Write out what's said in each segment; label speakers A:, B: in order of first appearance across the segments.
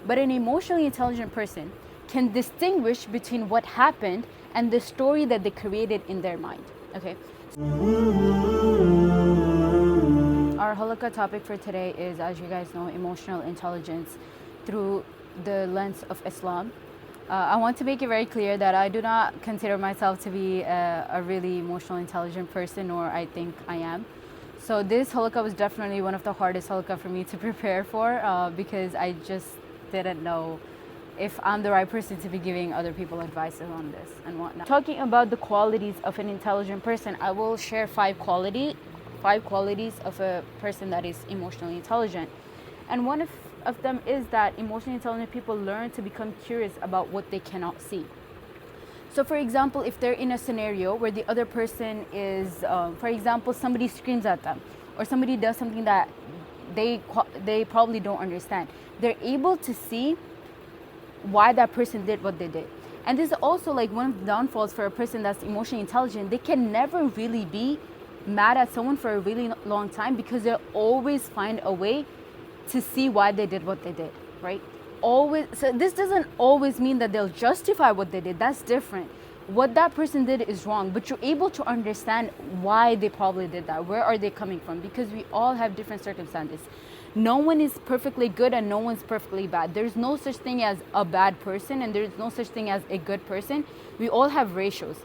A: But an emotionally intelligent person can distinguish between what happened and the story that they created in their mind. Okay. Our halaqah topic for today is, as you guys know, emotional intelligence through the lens of Islam. I want to make it very clear that I do not consider myself to be a really emotionally intelligent person, nor I think I am. So this halaqah was definitely one of the hardest halaqah for me to prepare for because I just didn't know if I'm the right person to be giving other people advice on this and whatnot. Talking about the qualities of an intelligent person, I will share five qualities of a person that is emotionally intelligent. And one of them is that emotionally intelligent people learn to become curious about what they cannot see. So for example, if they're in a scenario where the other person is, for example, somebody screams at them or somebody does something that they probably don't understand, they're able to see why that person did what they did. And this is also like one of the downfalls for a person that's emotionally intelligent. They can never really be mad at someone for a really long time because they'll always find a way to see why they did what they did, right? Always. So this doesn't always mean that they'll justify what they did. That's different. What that person did is wrong, but you're able to understand why they probably did that. Where are they coming from? Because we all have different circumstances. No one is perfectly good and no one's perfectly bad. There's no such thing as a bad person and there's no such thing as a good person. We all have ratios.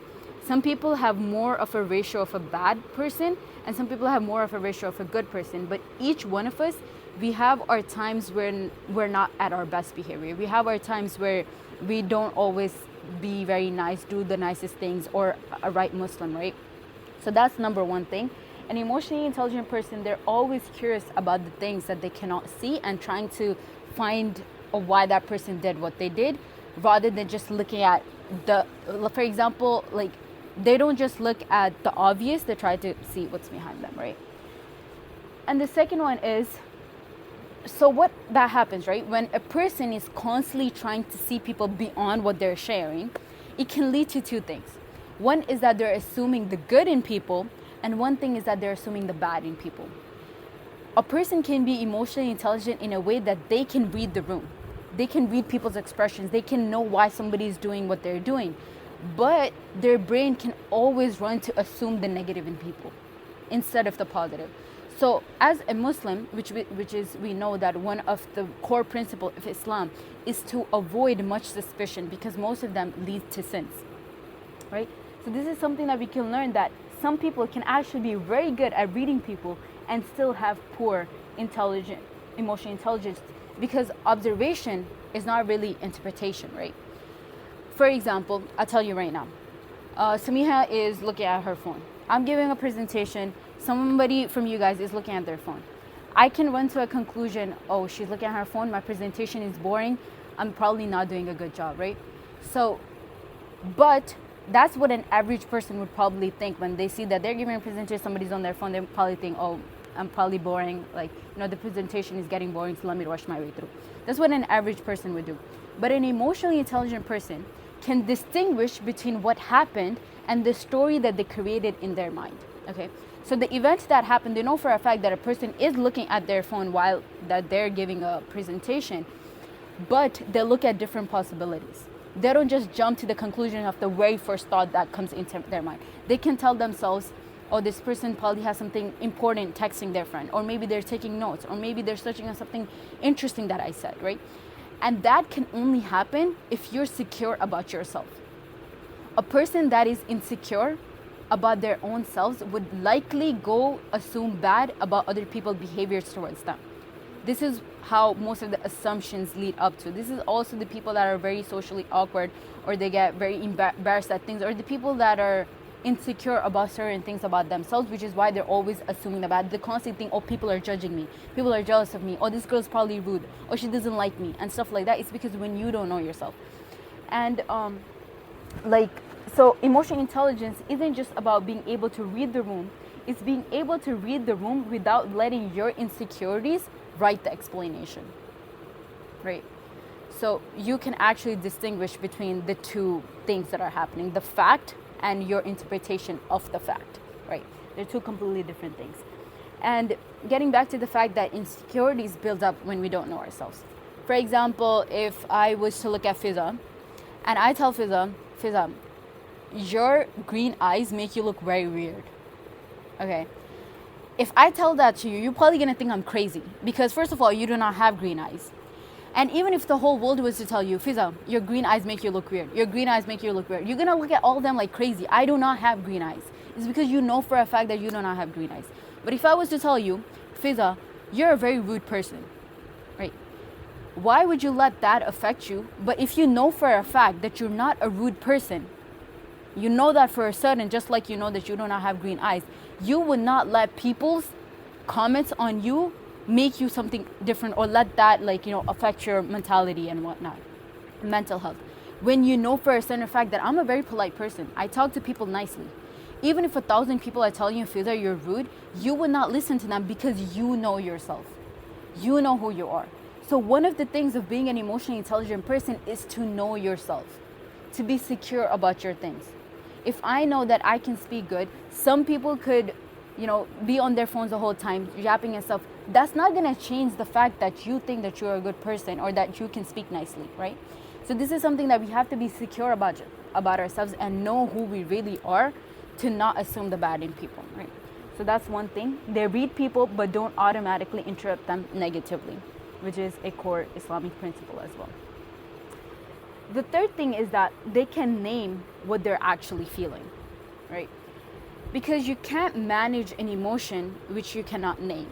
A: Some people have more of a ratio of a bad person and some people have more of a ratio of a good person. But each one of us, we have our times when we're not at our best behavior. We have our times where we don't always be very nice, do the nicest things, or a right Muslim, right? So that's number one thing. An emotionally intelligent person, they're always curious about the things that they cannot see and trying to find why that person did what they did, rather than just looking at for example, like they don't just look at the obvious, they try to see what's behind them, right? And the second one is, so what that happens, right? When a person is constantly trying to see people beyond what they're sharing, it can lead to two things. One is that they're assuming the good in people, and one thing is that they're assuming the bad in people. A person can be emotionally intelligent in a way that they can read the room. They can read people's expressions. They can know why somebody is doing what they're doing. But their brain can always run to assume the negative in people instead of the positive. So as a Muslim, which is, we know that one of the core principles of Islam is to avoid much suspicion because most of them lead to sins, right? So this is something that we can learn, that some people can actually be very good at reading people and still have poor emotional intelligence, because observation is not really interpretation, right? For example, I'll tell you right now, Samiha is looking at her phone. I'm giving a presentation. Somebody from you guys is looking at their phone. I can run to a conclusion, oh, she's looking at her phone, my presentation is boring, I'm probably not doing a good job, right? So, but that's what an average person would probably think when they see that they're giving a presentation, somebody's on their phone, they probably think, oh, I'm probably boring, like, the presentation is getting boring, so let me rush my way through. That's what an average person would do. But an emotionally intelligent person can distinguish between what happened and the story that they created in their mind, okay? So the events that happened, they know for a fact that a person is looking at their phone while that they're giving a presentation, but they look at different possibilities. They don't just jump to the conclusion of the very first thought that comes into their mind. They can tell themselves, oh, this person probably has something important texting their friend, or maybe they're taking notes, or maybe they're searching on something interesting that I said, right? And that can only happen if you're secure about yourself. A person that is insecure about their own selves would likely go assume bad about other people's behaviors towards them. This is how most of the assumptions lead up to. This is also the people that are very socially awkward, or they get very embarrassed at things, or the people that are insecure about certain things about themselves, which is why they're always assuming the bad. They constantly think, oh, people are judging me, people are jealous of me, oh, this girl's probably rude, or she doesn't like me, and stuff like that. It's because when you don't know yourself. And so emotional intelligence isn't just about being able to read the room, it's being able to read the room without letting your insecurities write the explanation, right? So you can actually distinguish between the two things that are happening, the fact and your interpretation of the fact, right? They're two completely different things. And getting back to the fact that insecurities build up when we don't know ourselves. For example, if I was to look at Fiza, and I tell Fiza, Fiza, your green eyes make you look very weird. Okay. If I tell that to you, you're probably going to think I'm crazy. Because first of all, you do not have green eyes. And even if the whole world was to tell you, Fiza, your green eyes make you look weird. Your green eyes make you look weird. You're going to look at all of them like crazy. I do not have green eyes. It's because you know for a fact that you do not have green eyes. But if I was to tell you, Fiza, you're a very rude person, right? Why would you let that affect you? But if you know for a fact that you're not a rude person, you know that for a certain, just like you know that you do not have green eyes, you would not let people's comments on you make you something different, or let that affect your mentality and whatnot, mental health. When you know for a certain fact that I'm a very polite person, I talk to people nicely. Even if 1,000 people are telling you, Fiza, you're rude, you would not listen to them because you know yourself. You know who you are. So one of the things of being an emotionally intelligent person is to know yourself, to be secure about your things. If I know that I can speak good, some people could, be on their phones the whole time, yapping and stuff. That's not going to change the fact that you think that you're a good person or that you can speak nicely, right? So this is something that we have to be secure about ourselves and know who we really are, to not assume the bad in people, right? So that's one thing. They read people, but don't automatically interrupt them negatively, which is a core Islamic principle as well. The third thing is that they can name what they're actually feeling, right? Because you can't manage an emotion which you cannot name.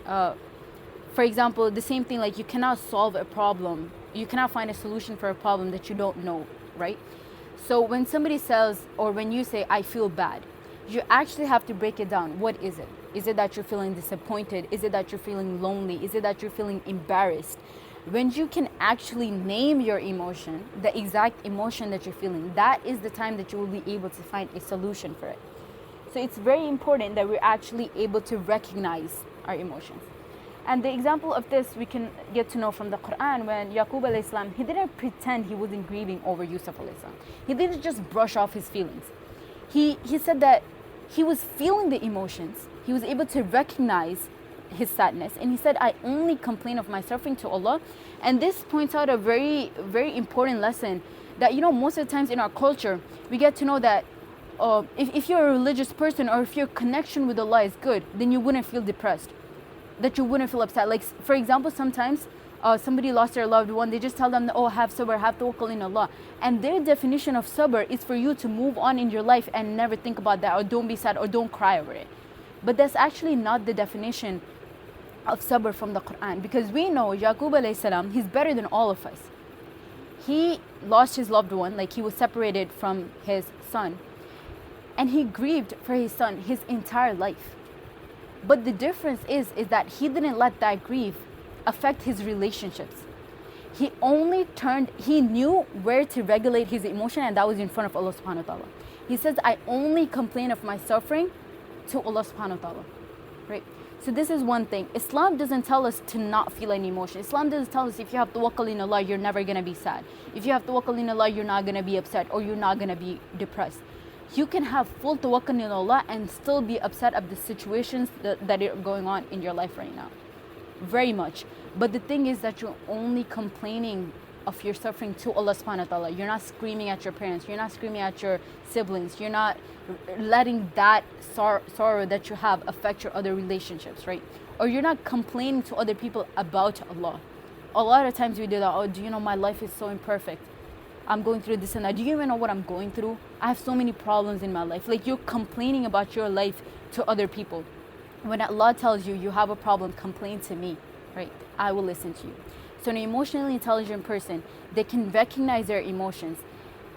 A: For example, the same thing, like you cannot solve a problem. You cannot find a solution for a problem that you don't know, right? So when somebody says, or when you say, I feel bad, you actually have to break it down. What is it? Is it that you're feeling disappointed? Is it that you're feeling lonely? Is it that you're feeling embarrassed? When you can actually name your emotion, the exact emotion that you're feeling, that is the time that you will be able to find a solution for it. So it's very important that we're actually able to recognize our emotions. And the example of this we can get to know from the Quran, when Yaqub alayhi salam, he didn't pretend he wasn't grieving over Yusuf alayhi salam. He didn't just brush off his feelings. He said that he was feeling the emotions. He was able to recognize his sadness, and he said, I only complain of my suffering to Allah. And this points out a very, very important lesson that, most of the times in our culture, we get to know that if you're a religious person, or if your connection with Allah is good, then you wouldn't feel depressed, that you wouldn't feel upset. Like, for example, sometimes somebody lost their loved one, they just tell them, oh, have sabr, have tawakkul in Allah. And their definition of sabr is for you to move on in your life and never think about that, or don't be sad, or don't cry over it. But that's actually not the definition of sabr from the Quran, because we know Yaqub alayhi salam, he's better than all of us. He lost his loved one, like he was separated from his son, and he grieved for his son his entire life. But the difference is that he didn't let that grief affect his relationships. He knew where to regulate his emotion, and that was in front of Allah subhanahu wa ta'ala. He says, I only complain of my suffering to Allah subhanahu wa ta'ala, right? So this is one thing. Islam doesn't tell us to not feel any emotion. Islam doesn't tell us if you have tawakkul in Allah, you're never going to be sad. If you have tawakkul in Allah, you're not going to be upset, or you're not going to be depressed. You can have full tawakkul in Allah and still be upset of the situations that are going on in your life right now. Very much. But the thing is that you're only complaining of your suffering to Allah subhanahu wa ta'ala. You're not screaming at your parents. You're not screaming at your siblings. You're not letting that sorrow that you have affect your other relationships, right? Or you're not complaining to other people about Allah. A lot of times we do that. Oh, do you know my life is so imperfect? I'm going through this and that. Do you even know what I'm going through? I have so many problems in my life. Like, you're complaining about your life to other people. When Allah tells you, you have a problem, complain to me, right? I will listen to you. So an emotionally intelligent person, they can recognize their emotions.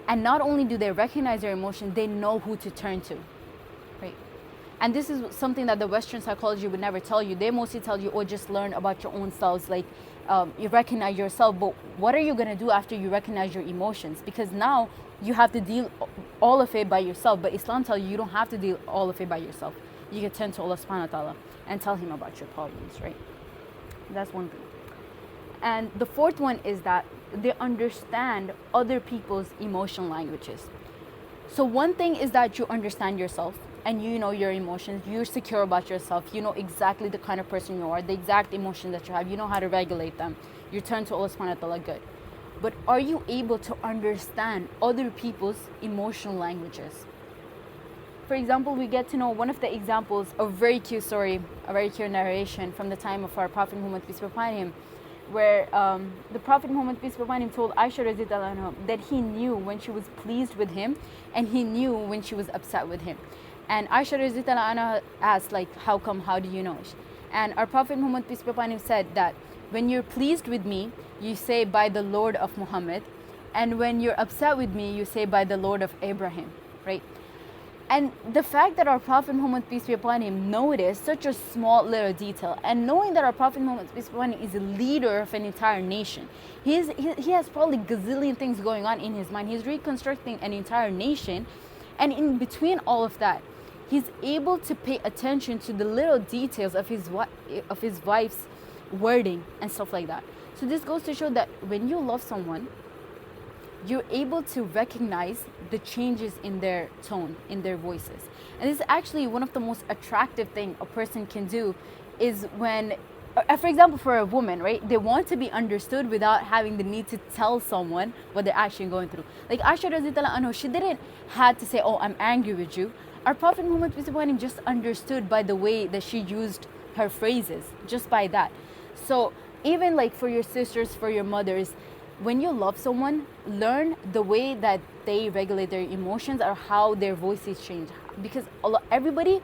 A: And not only do they recognize their emotion, they know who to turn to, right? And this is something that the Western psychology would never tell you. They mostly tell you, oh, just learn about your own selves. Like, you recognize yourself. But what are you going to do after you recognize your emotions? Because now you have to deal all of it by yourself. But Islam tells you don't have to deal all of it by yourself. You can turn to Allah subhanahu wa ta'ala and tell him about your problems, right? That's one thing. And the fourth one is that they understand other people's emotional languages. So one thing is that you understand yourself. and you know your emotions, you're secure about yourself, you know exactly the kind of person you are, the exact emotions that you have, you know how to regulate them, you turn to Allah subhanahu wa ta'ala good. But are you able to understand other people's emotional languages? For example, we get to know one of the examples, a very cute story, a very cute narration from the time of our Prophet Muhammad, peace be upon him, where the Prophet Muhammad, peace be upon him, told Aisha radiallahu anha that he knew when she was pleased with him and he knew when she was upset with him. And Aisha radiallahu anha asked, like, how come, how do you know? And our Prophet Muhammad, peace be upon him, said that when you're pleased with me, you say by the Lord of Muhammad, and when you're upset with me, you say by the Lord of Abraham, right? And the fact that our Prophet Muhammad, peace be upon him, noticed such a small little detail, and knowing that our Prophet Muhammad, peace be upon him, is a leader of an entire nation, he has probably gazillion things going on in his mind. He's reconstructing an entire nation, and in between all of that, he's able to pay attention to the little details of his wife's wording and stuff like that. So this goes to show that when you love someone, you're able to recognize the changes in their tone, in their voices. And this is actually one of the most attractive thing a person can do, is when, for example, for a woman, right? They want to be understood without having the need to tell someone what they're actually going through. Like Aisha radiallahu anha, she didn't had to say, oh, I'm angry with you. Our Prophet Muhammad, peace be upon him, just understood by the way that she used her phrases, just by that. So even like for your sisters, for your mothers, when you love someone, learn the way that they regulate their emotions or how their voices change, because everybody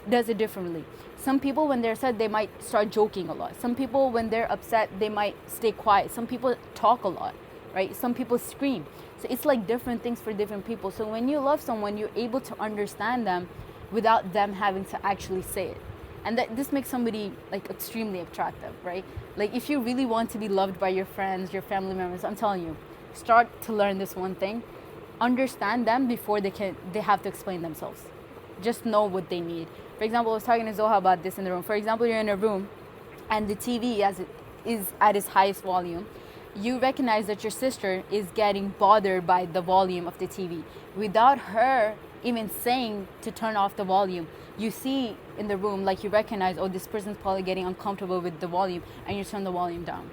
A: does it differently. Some people, when they're sad, they might start joking a lot. Some people, when they're upset, they might stay quiet. Some people talk a lot, right? Some people scream. So it's like different things for different people. So when you love someone, you're able to understand them without them having to actually say it. And this makes somebody like extremely attractive, right? Like if you really want to be loved by your friends, your family members, I'm telling you, start to learn this one thing. Understand them before they have to explain themselves. Just know what they need. For example, I was talking to Zoha about this in the room. For example, you're in a room and the TV is at its highest volume. You recognize that your sister is getting bothered by the volume of the TV. Without her even saying to turn off the volume, you see in the room, like you recognize, oh, this person's probably getting uncomfortable with the volume, and you turn the volume down.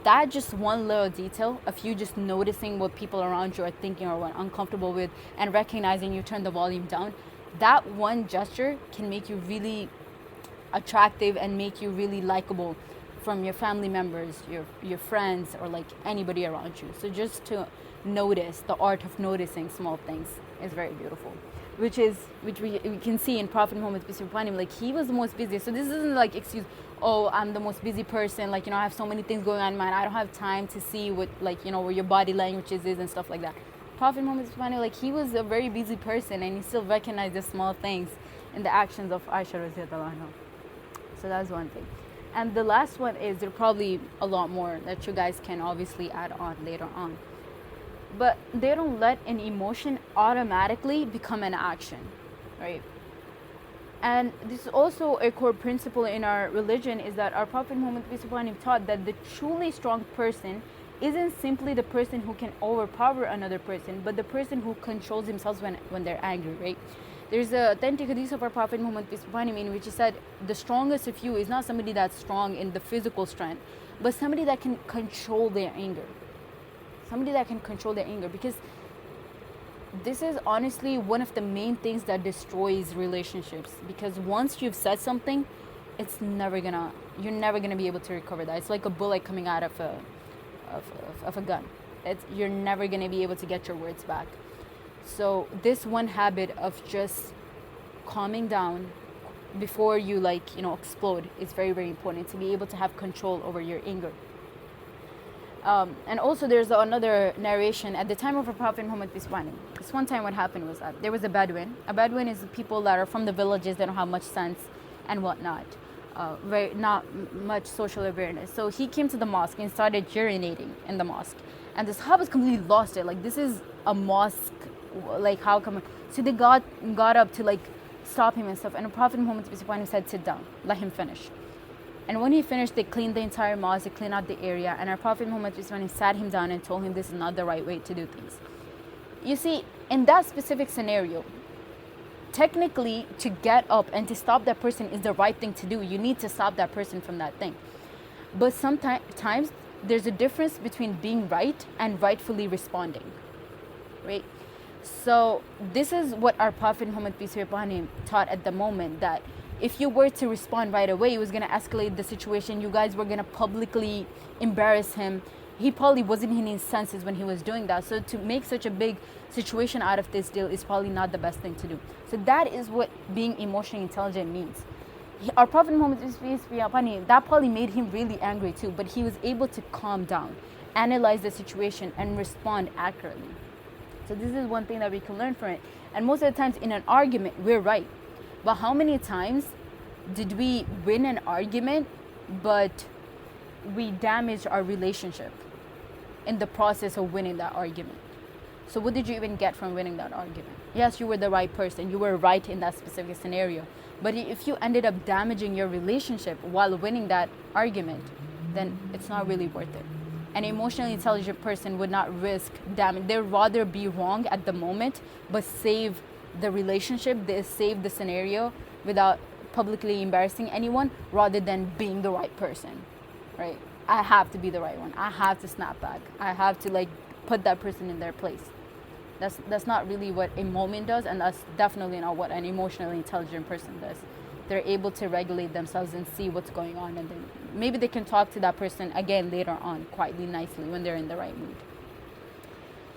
A: That just one little detail of you just noticing what people around you are thinking or what uncomfortable with, and recognizing you turn the volume down, that one gesture can make you really attractive and make you really likable from your family members, your friends, or like anybody around you. So just to notice, the art of noticing small things is very beautiful, which we can see in Prophet Muhammad, peace be upon him. Like he was the most busy. So this isn't like excuse, oh, I'm the most busy person, like, you know, I have so many things going on in mind, I don't have time to see what, like, you know, where your body languages is and stuff like that. Prophet Muhammad, peace be upon him, like he was a very busy person, and he still recognized the small things in the actions of Aisha radiallahu anha. So that's one thing. And the last one is, there are probably a lot more that you guys can obviously add on later on, but they don't let an emotion automatically become an action, right? And this is also a core principle in our religion, is that our Prophet Muhammad, peace be upon him, taught that the truly strong person isn't simply the person who can overpower another person, but the person who controls themselves when they're angry, right? There's an authentic hadith of our Prophet Muhammad, peace be upon him, in which he said, the strongest of you is not somebody that's strong in the physical strength, but somebody that can control their anger. Somebody that can control their anger, because this is honestly one of the main things that destroys relationships. Because once you've said something, you're never gonna be able to recover that. It's like a bullet coming out of a gun. You're never gonna be able to get your words back. So this one habit of just calming down before you, like, you know, explode is very, very important, to be able to have control over your anger. And also there's another narration at the time of our Prophet Muhammad, peace be upon him. This one time what happened was that there was a Bedouin. A Bedouin is people that are from the villages, they don't have much sense and whatnot, not much social awareness. So he came to the mosque and started urinating in the mosque, and the Sahabas completely lost it. Like, this is a mosque, like how come? So they got up to like stop him and stuff, and the Prophet Muhammad, peace be upon him, said, sit down, let him finish. And when he finished, they cleaned the entire mosque, they cleaned out the area, and our Prophet Muhammad, peace be upon him, sat him down and told him this is not the right way to do things. You see, in that specific scenario, technically, to get up and to stop that person is the right thing to do. You need to stop that person from that thing. But sometimes there's a difference between being right and rightfully responding, right? So this is what our Prophet Muhammad, peace be upon him, taught at the moment, that if you were to respond right away, it was going to escalate the situation. You guys were going to publicly embarrass him. He probably wasn't in his senses when he was doing that. So to make such a big situation out of this deal is probably not the best thing to do. So that is what being emotionally intelligent means. Our Prophet Muhammad, peace be upon him, that probably made him really angry too, but he was able to calm down, analyze the situation, and respond accurately. So this is one thing that we can learn from it. And most of the times in an argument, we're right. But how many times did we win an argument, but we damaged our relationship in the process of winning that argument? So what did you even get from winning that argument? Yes, you were the right person. You were right in that specific scenario. But if you ended up damaging your relationship while winning that argument, then it's not really worth it. An emotionally intelligent person would not risk damage. They'd rather be wrong at the moment, but save the relationship, they save the scenario without publicly embarrassing anyone, rather than being the right person, right? I have to be the right one. I have to snap back. I have to put that person in their place. That's not really what a moment does, and that's definitely not what an emotionally intelligent person does. They're able to regulate themselves and see what's going on, and then maybe they can talk to that person again later on, quietly, nicely, when they're in the right mood.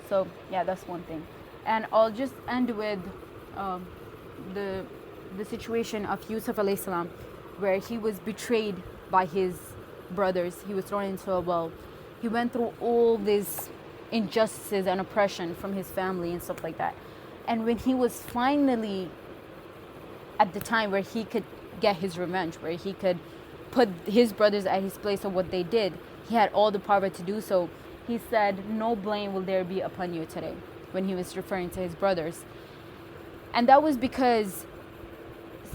A: So yeah, that's one thing. And I'll just end with the situation of Yusuf alayhi salam, where he was betrayed by his brothers. He was thrown into a well. He went through all these injustices and oppression from his family and stuff like that. And when he was finally at the time where he could get his revenge, where he could put his brothers at his place of what they did, he had all the power to do so. He said, "No blame will there be upon you today," when he was referring to his brothers. And that was because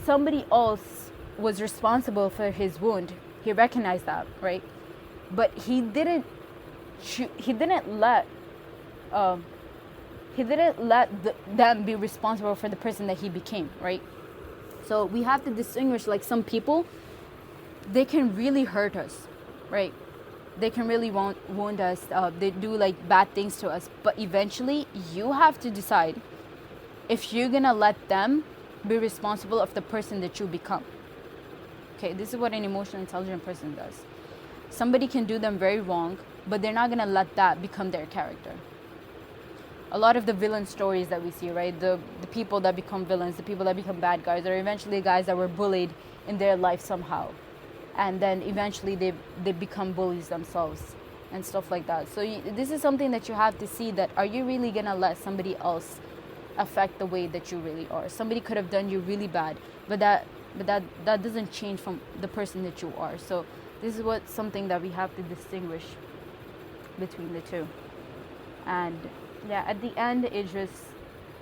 A: somebody else was responsible for his wound. He recognized that, right? But he didn't let them be responsible for the person that he became, right? So we have to distinguish, some people, they can really hurt us, right? They can really wound us. They do bad things to us. But eventually, you have to decide if you're gonna let them be responsible of the person that you become. Okay, this is what an emotionally intelligent person does. Somebody can do them very wrong, but they're not gonna let that become their character. A lot of the villain stories that we see, right? The people that become villains, the people that become bad guys, are eventually guys that were bullied in their life somehow. And then eventually they become bullies themselves and stuff like that. So this is something that you have to see, that are you really gonna let somebody else affect the way that you really are? Somebody could have done you really bad, but that doesn't change from the person that you are. So this is something that we have to distinguish between the two. And yeah, at the end, it's just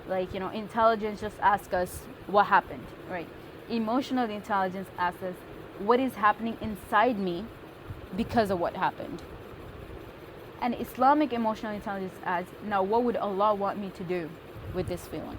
A: intelligence just asks us what happened, right? Emotional intelligence asks us what is happening inside me because of what happened. And Islamic emotional intelligence asks, now what would Allah want me to do with this feeling?